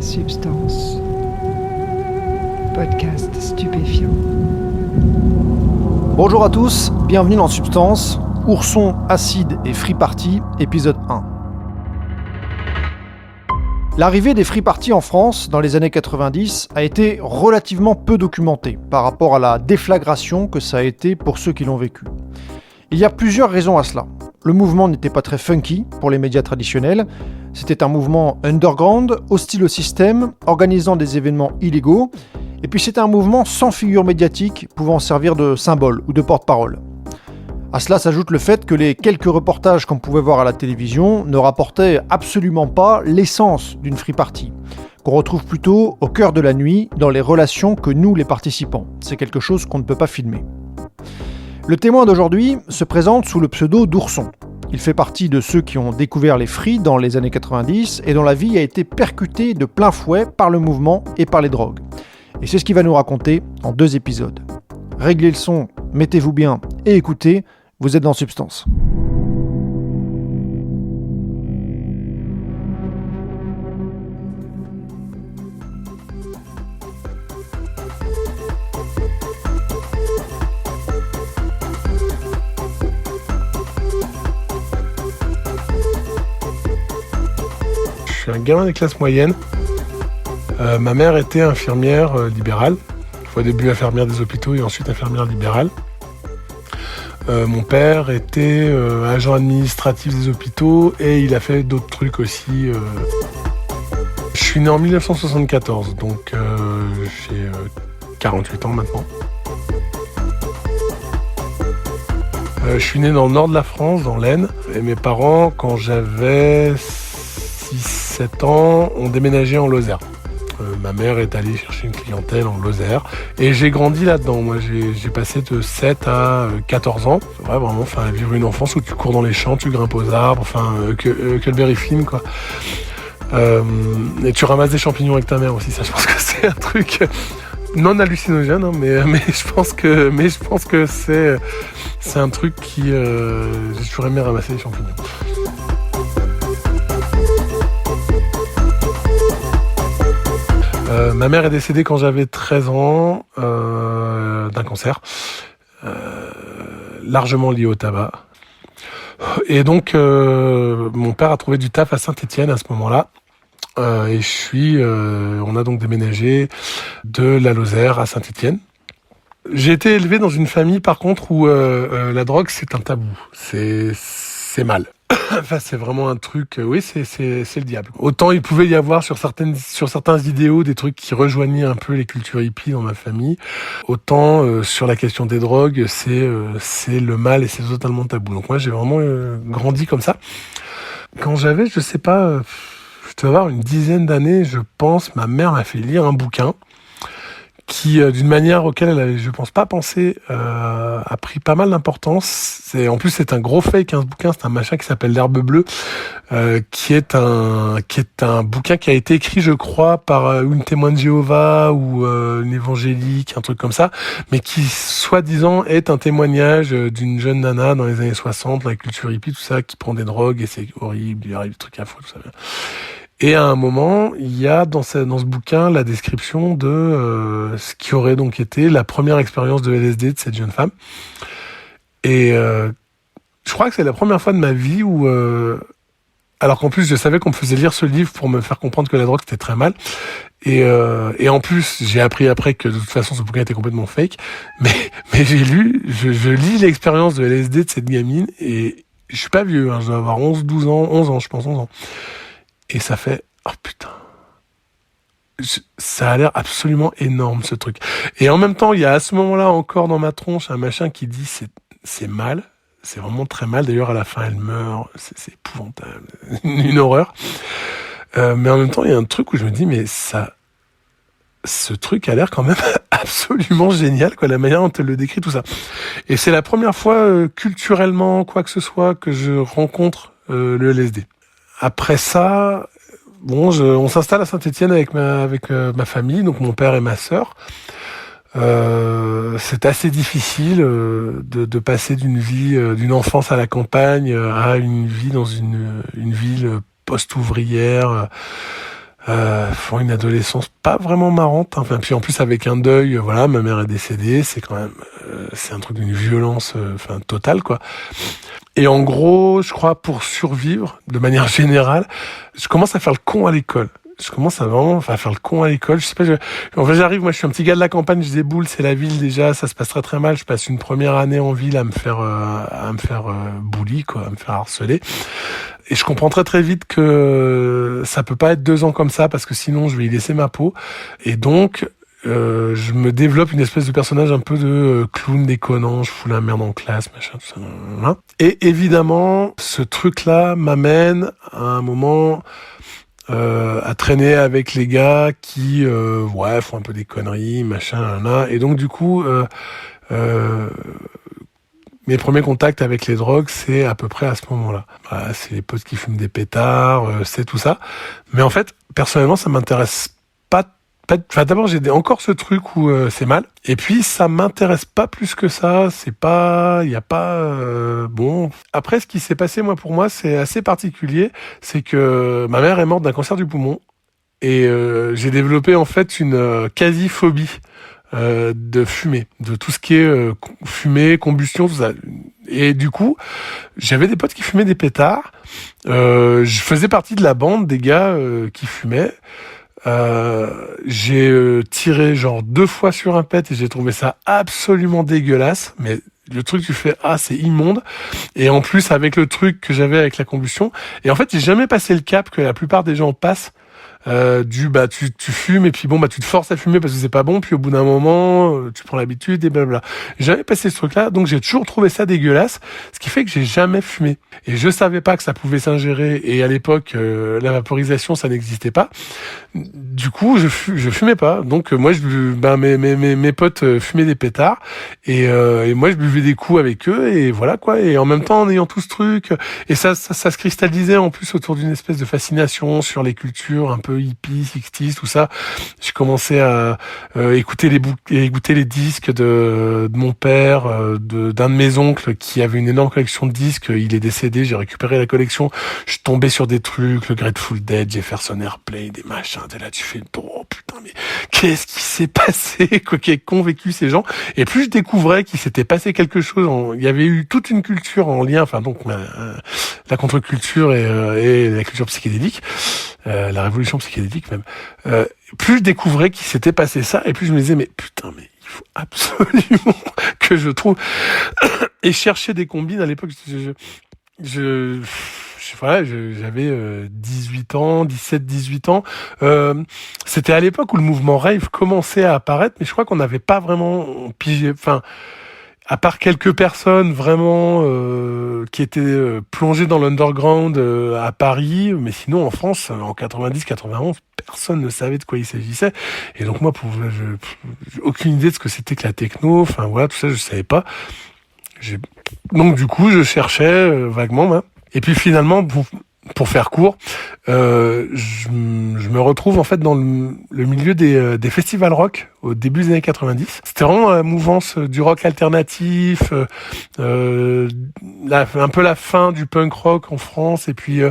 Substance. Podcast stupéfiant. Bonjour à tous, bienvenue dans Substance, Ourson, Acide et Free Party, épisode 1. L'arrivée des Free Party en France dans les années 90 a été relativement peu documentée par rapport à la déflagration que ça a été pour ceux qui l'ont vécu. Il y a plusieurs raisons à cela. Le mouvement n'était pas très funky pour les médias traditionnels. C'était un mouvement underground, hostile au système, organisant des événements illégaux. Et puis c'était un mouvement sans figure médiatique, pouvant servir de symbole ou de porte-parole. À cela s'ajoute le fait que les quelques reportages qu'on pouvait voir à la télévision ne rapportaient absolument pas l'essence d'une free party, qu'on retrouve plutôt au cœur de la nuit dans les relations que nous, les participants. C'est quelque chose qu'on ne peut pas filmer. Le témoin d'aujourd'hui se présente sous le pseudo d'Ourson. Il fait partie de ceux qui ont découvert les free dans les années 90 et dont la vie a été percutée de plein fouet par le mouvement et par les drogues. Et c'est ce qu'il va nous raconter en 2 épisodes. Réglez le son, mettez-vous bien et écoutez, vous êtes dans Substance. Je suis un gamin des classes moyennes. Ma mère était infirmière libérale. Au début infirmière des hôpitaux et ensuite infirmière libérale. Mon père était agent administratif des hôpitaux et il a fait d'autres trucs aussi. Je suis né en 1974, donc j'ai 48 ans maintenant. Je suis né dans le nord de la France, dans l'Aisne. Et mes parents, quand j'avais 6-7 ans, ont déménagé en Lozère. Ma mère est allée chercher une clientèle en Lozère et j'ai grandi là-dedans. Moi, j'ai passé de 7 à 14 ans. C'est vrai, vraiment, vivre une enfance où tu cours dans les champs, tu grimpes aux arbres, que le berry film, quoi. Et tu ramasses des champignons avec ta mère aussi. Ça, je pense que c'est un truc non hallucinogène, hein, mais je pense que c'est un truc qui j'ai toujours aimé ramasser les champignons. Ma mère est décédée quand j'avais 13 ans d'un cancer, largement lié au tabac. Et donc, mon père a trouvé du taf à Saint-Étienne à ce moment-là. Et on a donc déménagé de la Lozère à Saint-Étienne. J'ai été élevé dans une famille, par contre, où la drogue, c'est un tabou. C'est mal. Enfin, c'est vraiment un truc, oui, c'est le diable. Autant il pouvait y avoir sur certains idéaux des trucs qui rejoignaient un peu les cultures hippies dans ma famille, autant sur la question des drogues, c'est le mal et c'est totalement tabou. Donc moi, j'ai vraiment grandi comme ça. Quand j'avais, je sais pas, je devais avoir une dizaine d'années, je pense, ma mère m'a fait lire un bouquin qui, d'une manière auquel elle avait, je pense, pas pensé, a pris pas mal d'importance. En plus, c'est un gros fake, hein, ce bouquin. C'est un machin qui s'appelle L'Herbe Bleue, qui est un bouquin qui a été écrit, je crois, par une témoin de Jéhovah ou une évangélique, un truc comme ça, mais qui, soi-disant, est un témoignage d'une jeune nana dans les années 60, la culture hippie, tout ça, qui prend des drogues et c'est horrible, il arrive des trucs affreux, tout ça. Et à un moment, il y a dans ce bouquin la description de ce qui aurait donc été la première expérience de LSD de cette jeune femme. Et je crois que c'est la première fois de ma vie où... alors qu'en plus, je savais qu'on me faisait lire ce livre pour me faire comprendre que la drogue, c'était très mal. Et en plus, j'ai appris après que de toute façon, ce bouquin était complètement fake. Mais j'ai lu, je lis l'expérience de LSD de cette gamine et je suis pas vieux, hein, je dois avoir 11 ans, je pense, 11 ans. Et ça fait, oh putain, ça a l'air absolument énorme ce truc. Et en même temps, il y a à ce moment-là encore dans ma tronche un machin qui dit c'est mal, c'est vraiment très mal. D'ailleurs, à la fin, elle meurt, c'est épouvantable, une horreur. Mais en même temps, il y a un truc où je me dis, mais ce truc a l'air quand même absolument génial, quoi, la manière dont elle le décrit, tout ça. Et c'est la première fois, culturellement, quoi que ce soit, que je rencontre le LSD. Après ça, on s'installe à Saint-Étienne avec ma famille, donc mon père et ma sœur. C'est assez difficile de passer d'une enfance à la campagne à une vie dans une ville post-ouvrière Une adolescence pas vraiment marrante. Enfin, puis en plus avec un deuil, voilà, ma mère est décédée, c'est quand même, c'est un truc d'une violence, totale, quoi. Et en gros, je crois pour survivre, de manière générale, je commence à faire le con à l'école. Je commence à vraiment faire le con à l'école. Je sais pas, en fait, j'arrive, moi, je suis un petit gars de la campagne, je déboule, c'est la ville déjà, ça se passe très très mal. Je passe une première année en ville à me faire bully, quoi, à me faire harceler. Et je comprends très très vite que ça peut pas être 2 ans comme ça parce que sinon je vais y laisser ma peau. Et donc, je me développe une espèce de personnage un peu de clown déconnant, je fous la merde en classe, machin, tout ça. Hein. Et évidemment, ce truc-là m'amène à un moment à traîner avec les gars qui font un peu des conneries, machin, là. Et donc du coup, mes premiers contacts avec les drogues, c'est à peu près à ce moment-là. Voilà, c'est les potes qui fument des pétards, c'est tout ça. Mais en fait, personnellement, ça m'intéresse pas. Enfin, d'abord, j'ai encore ce truc où c'est mal. Et puis, ça m'intéresse pas plus que ça. C'est pas, il y a pas. Bon. Après, ce qui s'est passé, pour moi, c'est assez particulier. C'est que ma mère est morte d'un cancer du poumon et j'ai développé en fait une quasi-phobie de fumée, de tout ce qui est fumée, combustion, tout ça. Et du coup, j'avais des potes qui fumaient des pétards. Je faisais partie de la bande des gars qui fumaient. J'ai tiré genre 2 fois sur un pet et j'ai trouvé ça absolument dégueulasse. Mais le truc, tu fais, c'est immonde. Et en plus, avec le truc que j'avais avec la combustion. Et en fait, j'ai jamais passé le cap que la plupart des gens passent. Tu fumes et puis tu te forces à fumer parce que c'est pas bon, puis au bout d'un moment tu prends l'habitude et blabla. J'ai jamais passé ce truc là, donc j'ai toujours trouvé ça dégueulasse, ce qui fait que j'ai jamais fumé et je savais pas que ça pouvait s'ingérer. Et à l'époque la vaporisation ça n'existait pas, du coup je fumais pas. Donc moi mes potes fumaient des pétards et moi je buvais des coups avec eux et voilà quoi. Et en même temps en ayant tout ce truc et ça se cristallisait en plus autour d'une espèce de fascination sur les cultures un peu hippie, 60s, tout ça. J'ai commencé à écouter les disques de mon père, d'un de mes oncles qui avait une énorme collection de disques. Il est décédé, j'ai récupéré la collection. Je suis tombé sur des trucs, le Grateful Dead, Jefferson Airplane, des machins. T'es là, tu fais, oh putain, mais qu'est-ce qui s'est passé? Qu'est qu'ont vécu ces gens? Et plus je découvrais qu'il s'était passé quelque chose, il y avait eu toute une culture en lien, la contre-culture et la culture psychédélique. La révolution psychédélique même, plus je découvrais qu'il s'était passé ça, et plus je me disais, mais putain, mais il faut absolument que je trouve... Et chercher des combines, à l'époque, j'avais 18 ans, 17-18 ans. C'était à l'époque où le mouvement rave commençait à apparaître, mais je crois qu'on n'avait pas vraiment pigé... À part quelques personnes vraiment qui étaient plongées dans l'underground à Paris, mais sinon en France, en 90-91, personne ne savait de quoi il s'agissait. Et donc moi, j'ai aucune idée de ce que c'était que la techno. Enfin voilà, tout ça, je savais pas. Donc du coup, je cherchais vaguement. Hein. Et puis finalement, pour faire court, je me retrouve en fait dans le milieu des festivals rock au début des années 90. C'était vraiment la mouvance du rock alternatif, un peu la fin du punk rock en France, et puis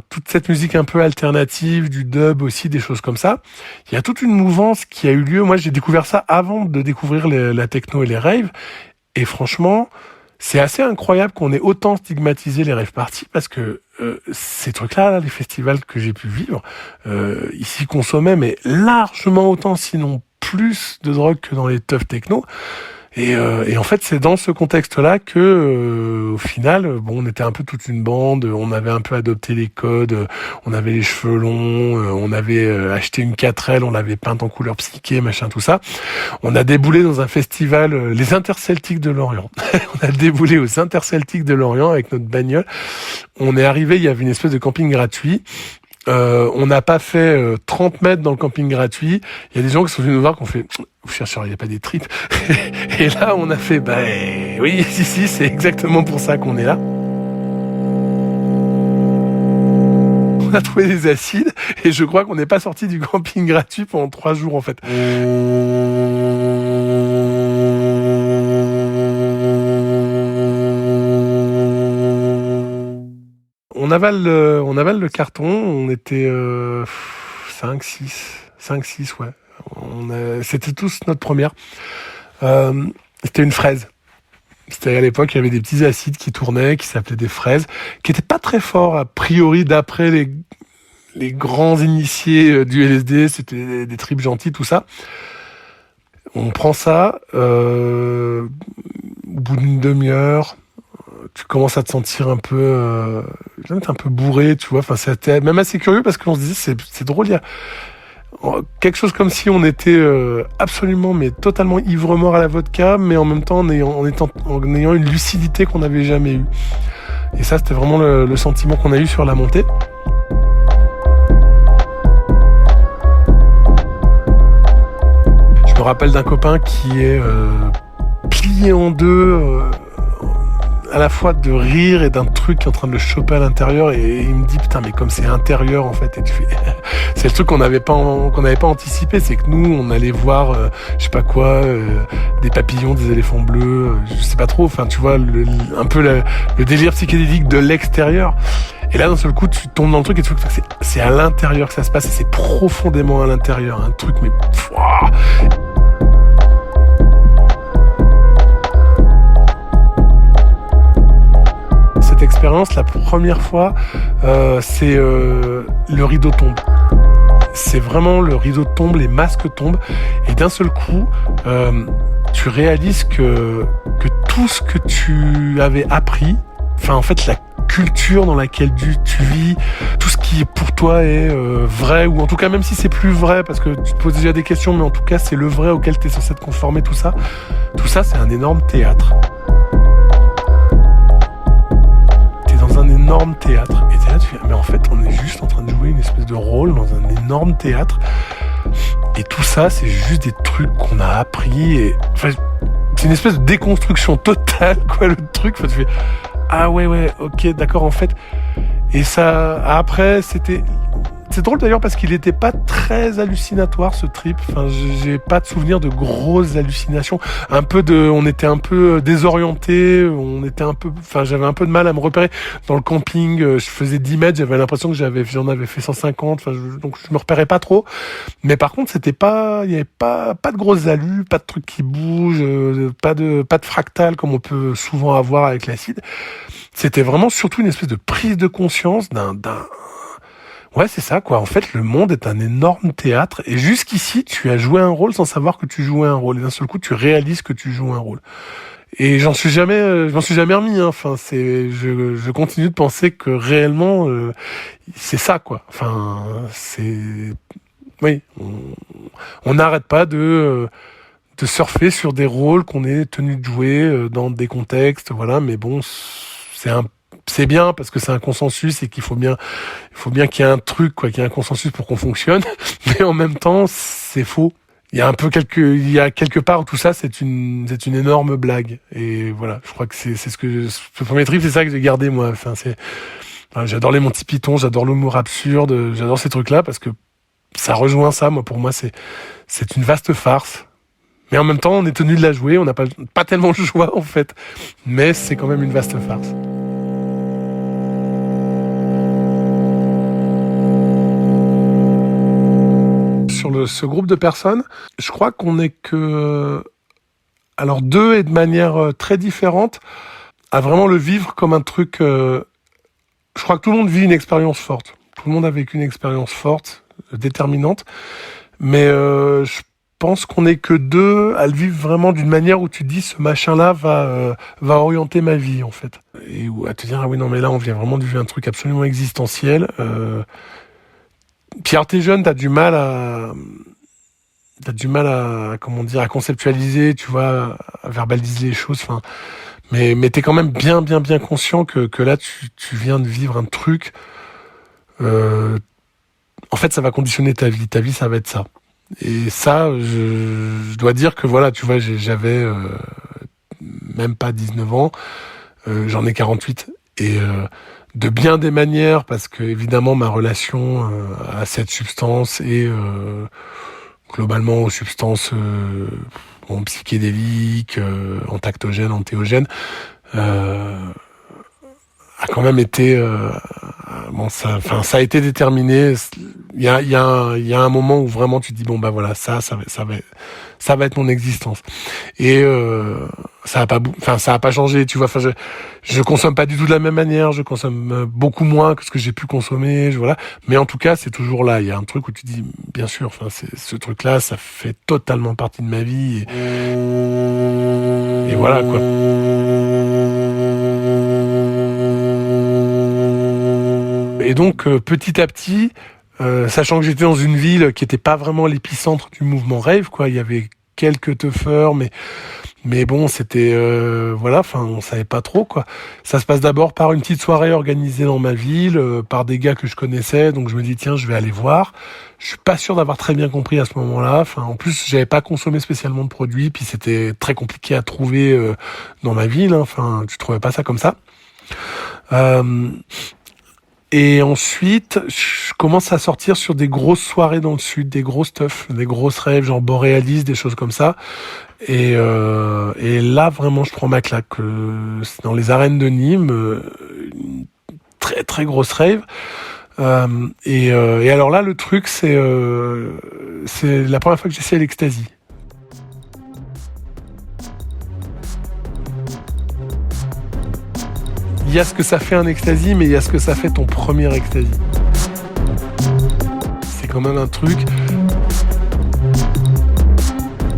toute cette musique un peu alternative, du dub aussi, des choses comme ça. Il y a toute une mouvance qui a eu lieu. Moi, j'ai découvert ça avant de découvrir la techno et les raves, et franchement, c'est assez incroyable qu'on ait autant stigmatisé les rave parties parce que ces trucs-là, les festivals que j'ai pu vivre, ils s'y consommaient mais largement autant, sinon plus de drogue que dans les teufs techno. Et en fait, c'est dans ce contexte-là que, au final, on était un peu toute une bande, on avait un peu adopté les codes, on avait les cheveux longs, on avait acheté une 4L, on l'avait peinte en couleur psyché, machin, tout ça. On a déboulé dans un festival, les Interceltiques de Lorient. On a déboulé aux Interceltiques de Lorient avec notre bagnole. On est arrivé, il y avait une espèce de camping gratuit. On n'a pas fait 30 mètres dans le camping gratuit. Il y a des gens qui sont venus nous voir, qui ont fait « Vous cherchez, il n'y a pas des tripes ?» Et là, on a fait « oui, si, c'est exactement pour ça qu'on est là. » On a trouvé des acides et je crois qu'on n'est pas sorti du camping gratuit pendant 3 jours en fait. On avale le carton, on était 5, 6, ouais. C'était tous notre première. C'était une fraise. C'était à l'époque, il y avait des petits acides qui tournaient, qui s'appelaient des fraises, qui étaient pas très forts, a priori, d'après les grands initiés du LSD, c'était des tripes gentilles, tout ça. On prend ça, au bout d'une demi-heure, tu commences à te sentir un peu bourré, tu vois. Enfin, c'était même assez curieux parce qu'on se disait, c'est drôle, il y a quelque chose comme si on était absolument, mais totalement ivre-mort à la vodka, mais en même temps en ayant une lucidité qu'on n'avait jamais eue. Et ça, c'était vraiment le sentiment qu'on a eu sur la montée. Je me rappelle d'un copain qui est plié en deux, à la fois de rire et d'un truc qui est en train de le choper à l'intérieur, et il me dit putain, mais comme c'est intérieur en fait, et tu fais c'est le truc qu'on n'avait pas anticipé, c'est que nous on allait voir je sais pas quoi, des papillons, des éléphants bleus, je sais pas trop, enfin tu vois un peu le délire psychédélique de l'extérieur. Et là, d'un seul coup, tu tombes dans le truc et tu vois que c'est à l'intérieur que ça se passe, et c'est profondément à l'intérieur, un truc mais pouah. Cette expérience, la première fois, c'est le rideau tombe. C'est vraiment le rideau tombe, les masques tombent, et d'un seul coup, tu réalises que tout ce que tu avais appris, enfin en fait la culture dans laquelle tu vis, tout ce qui pour toi est vrai, ou en tout cas même si c'est plus vrai, parce que tu te poses déjà des questions, mais en tout cas c'est le vrai auquel tu es censé te conformer, tout ça c'est un énorme théâtre. Un énorme théâtre, et t'es là, tu fais, mais en fait on est juste en train de jouer une espèce de rôle dans un énorme théâtre, et tout ça c'est juste des trucs qu'on a appris, et enfin c'est une espèce de déconstruction totale quoi, le truc. Enfin, tu fais ah ouais ok d'accord en fait. Et ça après c'est drôle d'ailleurs parce qu'il était pas très hallucinatoire ce trip. Enfin, j'ai pas de souvenir de grosses hallucinations. On était un peu désorientés. Enfin, j'avais un peu de mal à me repérer dans le camping. Je faisais 10 mètres, j'avais l'impression que j'en avais fait 150. Enfin, donc je me repérais pas trop. Mais par contre, il y avait pas de grosses halus, pas de trucs qui bougent, pas de fractal comme on peut souvent avoir avec l'acide. C'était vraiment surtout une espèce de prise de conscience ouais, c'est ça, quoi. En fait, le monde est un énorme théâtre, et jusqu'ici, tu as joué un rôle sans savoir que tu jouais un rôle. Et d'un seul coup, tu réalises que tu joues un rôle. Et je m'en suis jamais remis, hein. Enfin, je continue de penser que réellement, c'est ça, quoi. Enfin, oui, on n'arrête pas de surfer sur des rôles qu'on est tenu de jouer dans des contextes, voilà. Mais bon, c'est bien parce que c'est un consensus et qu'il faut bien qu'il y ait un truc, quoi, qu'il y ait un consensus pour qu'on fonctionne. Mais en même temps, c'est faux. Il y a quelque part où tout ça, c'est une énorme blague. Et voilà, je crois que c'est ce premier trip, c'est ça que j'ai gardé, moi. Enfin, j'adore les Monty Python, j'adore l'humour absurde, j'adore ces trucs-là parce que ça rejoint ça. Moi, pour moi, c'est une vaste farce. Mais en même temps, on est tenu de la jouer, on n'a pas tellement le choix, en fait. Mais c'est quand même une vaste farce. Sur ce groupe de personnes, je crois qu'on n'est que... Alors deux, et de manière très différente, à vraiment le vivre comme un truc... Je crois que tout le monde vit une expérience forte. Tout le monde a vécu une expérience forte, déterminante. Mais je pense qu'on n'est que deux à le vivre vraiment d'une manière où tu te dis ce machin-là va orienter ma vie, en fait. Et à te dire, ah oui, non, mais là, on vient vraiment de vivre un truc absolument existentiel. Pierre, t'es jeune, t'as du mal à comment dire, à conceptualiser, tu vois, à verbaliser les choses. Enfin, mais t'es quand même bien conscient que là, tu viens de vivre un truc. En fait, ça va conditionner ta vie. Ta vie, ça va être ça. Et ça, je dois dire que voilà, tu vois, j'avais même pas 19 ans, j'en ai 48, et de bien des manières, parce que évidemment ma relation à cette substance et globalement aux substances psychédéliques, entactogènes, entéogènes, a quand même été ça a été déterminé. Il y a un moment où vraiment tu te dis bon bah voilà, ça va être mon existence. Et ça a pas changé, tu vois. Je consomme pas du tout de la même manière, je consomme beaucoup moins que ce que j'ai pu consommer, voilà. Mais en tout cas, c'est toujours là. Il y a un truc où tu dis bien sûr, ce truc-là, ça fait totalement partie de ma vie. Et voilà quoi. Et donc petit à petit, sachant que j'étais dans une ville qui était pas vraiment l'épicentre du mouvement rave, quoi, il y avait quelques teufeurs, mais bon, c'était on savait pas trop quoi. Ça se passe d'abord par une petite soirée organisée dans ma ville par des gars que je connaissais, donc je me dis tiens, je vais aller voir. Je suis pas sûr d'avoir très bien compris à ce moment-là. En plus, j'avais pas consommé spécialement de produits, puis c'était très compliqué à trouver dans ma ville. Tu trouvais pas ça comme ça. Et ensuite, je commence à sortir sur des grosses soirées dans le sud, des gros stuff, des grosses rêves, genre Borealis, des choses comme ça. Et là, vraiment, je prends ma claque. C'est dans les arènes de Nîmes, une très très grosse rave. Et alors là, le truc, c'est la première fois que j'essaie l'ecstasy. Il y a ce que ça fait un ecstasy, mais il y a ce que ça fait ton premier ecstasy. C'est quand même un truc.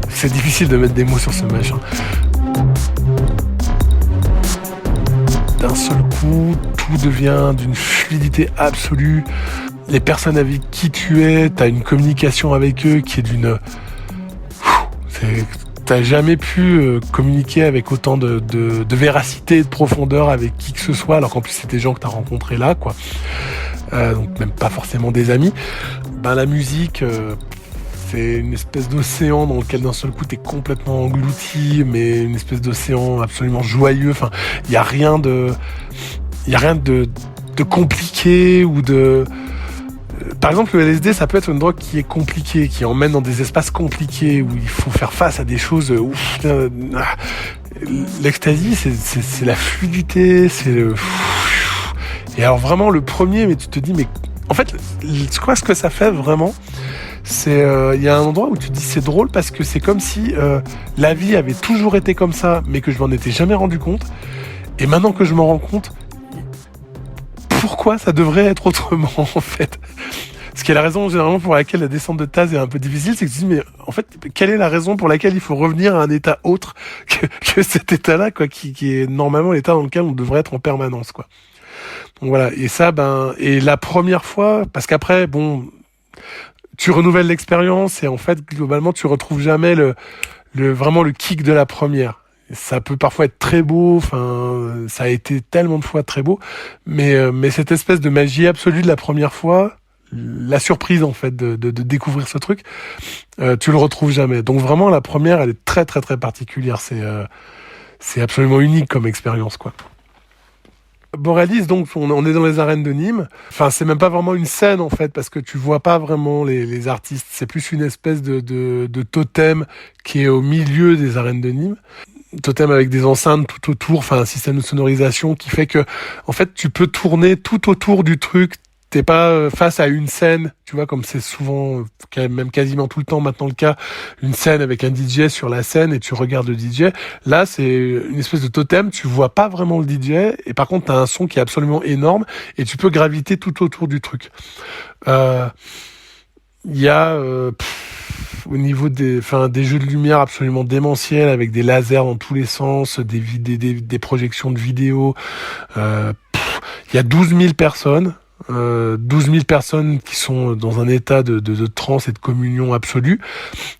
C'est difficile de mettre des mots sur ce machin. D'un seul coup, tout devient d'une fluidité absolue. Les personnes avec qui tu es, t'as une communication avec eux qui est d'une... T'as jamais pu communiquer avec autant de véracité et de profondeur avec qui que ce soit, alors qu'en plus c'est des gens que t'as rencontrés là, quoi. Donc même pas forcément des amis. La musique, c'est une espèce d'océan dans lequel d'un seul coup t'es complètement englouti, mais une espèce d'océan absolument joyeux. Il y a rien de compliqué ou de... Par exemple, le LSD, ça peut être une drogue qui est compliquée, qui emmène dans des espaces compliqués, où il faut faire face à des choses... L'ecstasy, c'est la fluidité, c'est le... Et alors vraiment, le premier, mais tu te dis, mais en fait, ce que ça fait vraiment, c'est... Il y a un endroit où tu te dis, c'est drôle, parce que c'est comme si la vie avait toujours été comme ça, mais que je m'en étais jamais rendu compte. Et maintenant que je m'en rends compte, pourquoi ça devrait être autrement, en fait? Ce qui est la raison généralement pour laquelle la descente de Taz est un peu difficile, c'est que tu te dis, mais en fait, quelle est la raison pour laquelle il faut revenir à un état autre que cet état-là, quoi, qui est normalement l'état dans lequel on devrait être en permanence, quoi. Donc voilà. Et ça, et la première fois, parce qu'après, tu renouvelles l'expérience et en fait, globalement, tu retrouves jamais vraiment le kick de la première. Ça peut parfois être très beau, ça a été tellement de fois très beau, mais cette espèce de magie absolue de la première fois, la surprise en fait de découvrir ce truc, tu le retrouves jamais. Donc vraiment la première, elle est très très très particulière. C'est absolument unique comme expérience, quoi. Borealis, donc on est dans les arènes de Nîmes. C'est même pas vraiment une scène en fait, parce que tu vois pas vraiment les artistes. C'est plus une espèce de totem qui est au milieu des arènes de Nîmes. Totem avec des enceintes tout autour, un système de sonorisation qui fait que en fait tu peux tourner tout autour du truc. T'es pas face à une scène, tu vois, comme c'est souvent, même quasiment tout le temps maintenant le cas, une scène avec un DJ sur la scène et tu regardes le DJ. Là, c'est une espèce de totem, tu vois pas vraiment le DJ et par contre, t'as un son qui est absolument énorme et tu peux graviter tout autour du truc. Il y a au niveau des jeux de lumière absolument démentiels avec des lasers dans tous les sens, des projections de vidéos. Il y a 12 000 personnes. 12 000 personnes qui sont dans un état de transe et de communion absolue,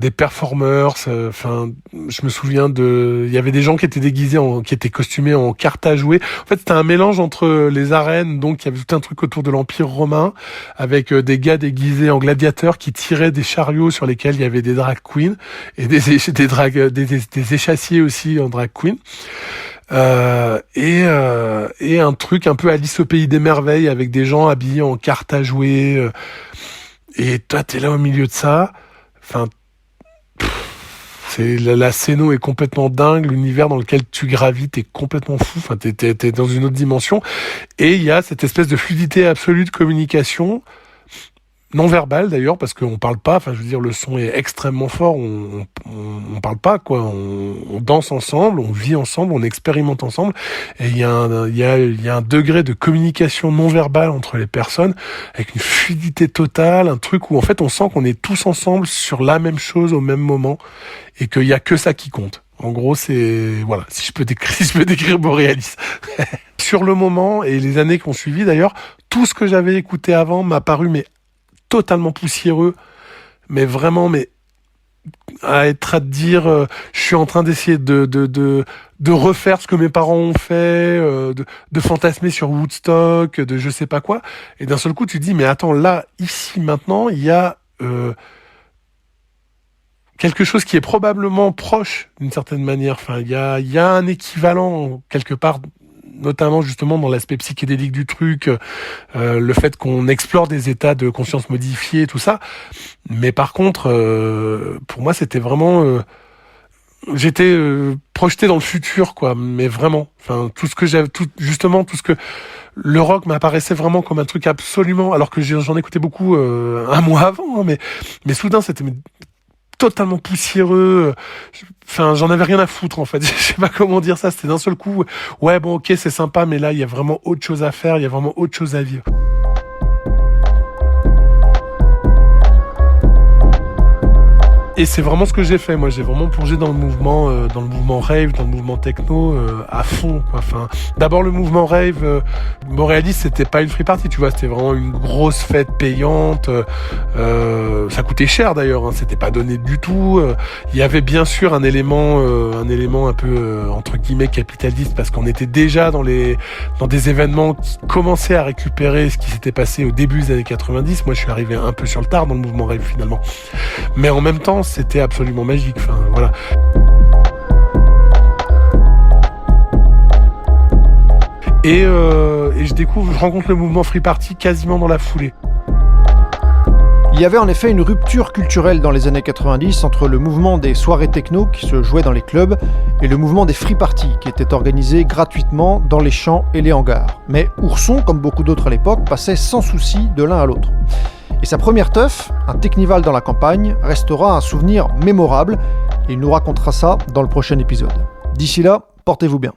des performers, je me souviens il y avait des gens qui étaient qui étaient costumés en cartes à jouer. En fait, c'était un mélange entre les arènes, donc il y avait tout un truc autour de l'Empire romain, avec des gars déguisés en gladiateurs qui tiraient des chariots sur lesquels il y avait des drag queens, et des échassiers aussi en drag queen. Et un truc un peu Alice au pays des merveilles avec des gens habillés en cartes à jouer, et toi t'es là au milieu de ça, La scéno est complètement dingue, l'univers dans lequel tu gravites est complètement fou, enfin t'es dans une autre dimension, et il y a cette espèce de fluidité absolue de communication, non verbale d'ailleurs, parce qu'on parle pas, enfin je veux dire, le son est extrêmement fort, on parle pas, quoi, on danse ensemble, on vit ensemble, on expérimente ensemble, et il y a un degré de communication non verbale entre les personnes, avec une fluidité totale, un truc où en fait on sent qu'on est tous ensemble sur la même chose au même moment, et qu'il y a que ça qui compte. En gros, c'est, voilà, si je peux décrire Borealis. Sur le moment, et les années qui ont suivi d'ailleurs, tout ce que j'avais écouté avant m'a paru, mais totalement poussiéreux, mais vraiment, mais à dire, je suis en train d'essayer de refaire ce que mes parents ont fait, de fantasmer sur Woodstock, de je sais pas quoi, et d'un seul coup tu te dis, mais attends, là, ici, maintenant, il y a quelque chose qui est probablement proche d'une certaine manière, enfin, il y a un équivalent quelque part, notamment justement dans l'aspect psychédélique du truc, le fait qu'on explore des états de conscience modifiés, tout ça. Mais par contre, pour moi, c'était vraiment... j'étais projeté dans le futur, quoi, mais vraiment. Enfin, tout ce que le rock m'apparaissait vraiment comme un truc absolument... Alors que j'en écoutais beaucoup un mois avant, hein, mais soudain, c'était... totalement poussiéreux, enfin j'en avais rien à foutre en fait, je sais pas comment dire ça, c'était d'un seul coup, ouais bon ok c'est sympa, mais là il y a vraiment autre chose à faire, il y a vraiment autre chose à vivre. Et c'est vraiment ce que j'ai fait. Moi, j'ai vraiment plongé dans le mouvement rave, dans le mouvement techno à fond, quoi. Enfin, d'abord le mouvement rave, Borealis, c'était pas une free party, tu vois, c'était vraiment une grosse fête payante. Ça coûtait cher d'ailleurs, hein, c'était pas donné du tout. Il y avait bien sûr un élément un peu entre guillemets capitaliste, parce qu'on était déjà dans des événements qui commençaient à récupérer ce qui s'était passé au début des années 90. Moi, je suis arrivé un peu sur le tard dans le mouvement rave finalement, mais en même temps c'était absolument magique, enfin voilà. Et je rencontre le mouvement Free Party quasiment dans la foulée. Il y avait en effet une rupture culturelle dans les années 90 entre le mouvement des soirées techno qui se jouaient dans les clubs et le mouvement des free parties qui étaient organisés gratuitement dans les champs et les hangars. Mais Ourson, comme beaucoup d'autres à l'époque, passait sans souci de l'un à l'autre. Et sa première teuf, un Technival dans la campagne, restera un souvenir mémorable et il nous racontera ça dans le prochain épisode. D'ici là, portez-vous bien.